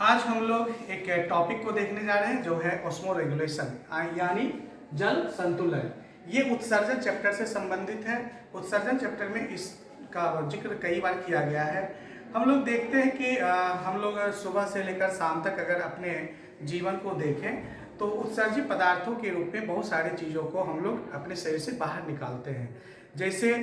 आज हम लोग एक टॉपिक को देखने जा रहे हैं जो है ऑस्मो रेगुलेशन यानी जल संतुलन। ये उत्सर्जन चैप्टर से संबंधित है। उत्सर्जन चैप्टर में इसका जिक्र कई बार किया गया है। हम लोग देखते हैं कि हम लोग सुबह से लेकर शाम तक अगर अपने जीवन को देखें तो उत्सर्जित पदार्थों के रूप में बहुत सारी चीज़ों को हम लोग अपने शरीर से बाहर निकालते हैं। जैसे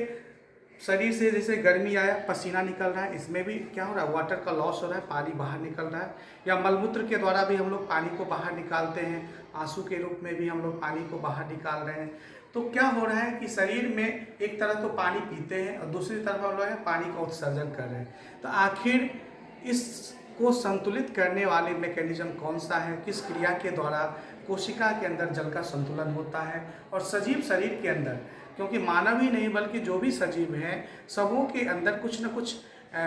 शरीर से जैसे गर्मी आया, पसीना निकल रहा है, इसमें भी क्या हो रहा है, वाटर का लॉस हो रहा है, पानी बाहर निकल रहा है। या मलमूत्र के द्वारा भी हम लोग पानी को बाहर निकालते हैं, आंसू के रूप में भी हम लोग पानी को बाहर निकाल रहे हैं। तो क्या हो रहा है कि शरीर में एक तरफ तो पानी पीते हैं और दूसरी तरफ हम लोग पानी का उत्सर्जन कर रहे हैं। तो आखिर इसको संतुलित करने वाले मैकेनिज्म कौन सा है, किस क्रिया के द्वारा कोशिका के अंदर जल का संतुलन होता है और सजीव शरीर के अंदर, क्योंकि मानव ही नहीं बल्कि जो भी सजीव हैं सबों के अंदर कुछ न कुछ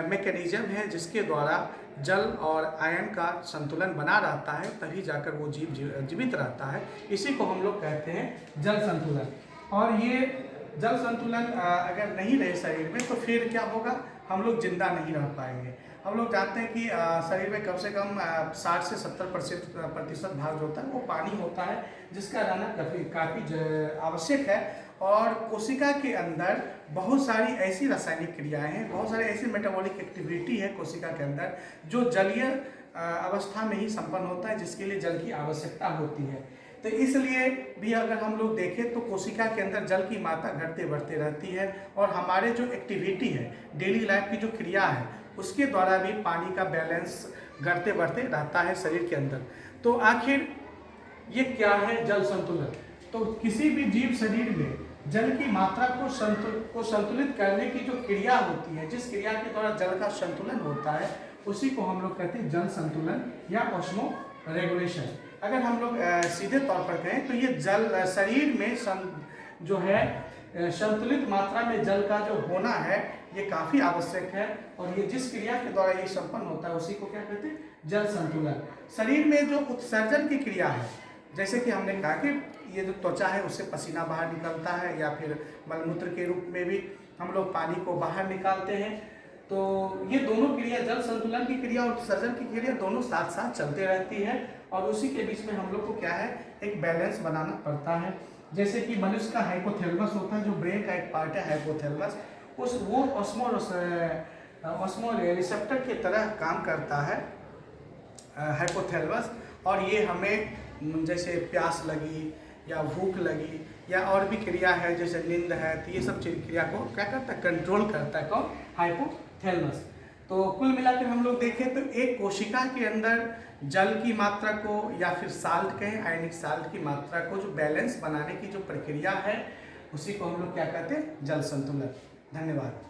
मैकेनिज्म है जिसके द्वारा जल और आयन का संतुलन बना रहता है, तभी जाकर वो जीवित रहता है। इसी को हम लोग कहते हैं जल संतुलन। और ये जल संतुलन अगर नहीं रहे शरीर में तो फिर क्या होगा, हम लोग जिंदा नहीं रह पाएंगे। हम लोग जानते हैं कि शरीर में कम से कम 60 से 70% भाग जो होता है वो पानी होता है, जिसका रहना काफ़ी आवश्यक है। और कोशिका के अंदर बहुत सारी ऐसी रासायनिक क्रियाएं हैं, बहुत सारी ऐसी मेटाबॉलिक एक्टिविटी है कोशिका के अंदर जो जलीय अवस्था में ही संपन्न होता है, जिसके लिए जल की आवश्यकता होती है। तो इसलिए भी अगर हम लोग देखें तो कोशिका के अंदर जल की मात्रा घटते बढ़ते रहती है और हमारे जो एक्टिविटी है, डेली लाइफ की जो क्रिया है, उसके द्वारा भी पानी का बैलेंस घटते बढ़ते रहता है शरीर के अंदर। तो आखिर ये क्या है जल संतुलन? तो किसी भी जीव शरीर में जल की मात्रा को संतुलित करने की जो क्रिया होती है, जिस क्रिया के द्वारा जल का संतुलन होता है, उसी को हम लोग कहते हैं जल संतुलन या ऑस्मो रेगुलेशन। अगर हम लोग सीधे तौर पर कहें तो ये जल शरीर में जो है संतुलित मात्रा में जल का जो होना है ये काफ़ी आवश्यक है। और ये जिस क्रिया के द्वारा ये संपन्न होता है उसी को क्या कहते हैं, जल संतुलन। शरीर में जो उत्सर्जन की क्रिया है, जैसे कि हमने कहा कि ये जो त्वचा है उससे पसीना बाहर निकलता है, या फिर मलमूत्र के रूप में भी हम लोग पानी को बाहर निकालते हैं। तो ये दोनों क्रिया, जल संतुलन की क्रिया और उत्सर्जन की क्रिया, दोनों साथ साथ चलते रहती है। और उसी के बीच में हम लोग को क्या है, एक बैलेंस बनाना पड़ता है। जैसे कि मनुष्य का हाइपोथैलेमस होता है, जो ब्रेन का एक पार्ट है हाइपोथैलेमस, वो ऑस्मो रिसेप्टर की तरह काम करता है हाइपोथैलेमस। और ये हमें जैसे प्यास लगी या भूख लगी या और भी क्रिया है जैसे नींद है, तो ये सब क्रिया को क्या करता है, कंट्रोल करता है, कौन, हाइपोथैलेमस। तो कुल मिलाकर हम लोग देखें तो एक कोशिका के अंदर जल की मात्रा को या फिर साल्ट कहें, आयनिक साल्ट की मात्रा को जो बैलेंस बनाने की जो प्रक्रिया है, उसी को हम लोग क्या कहते हैं, जल संतुलन। धन्यवाद।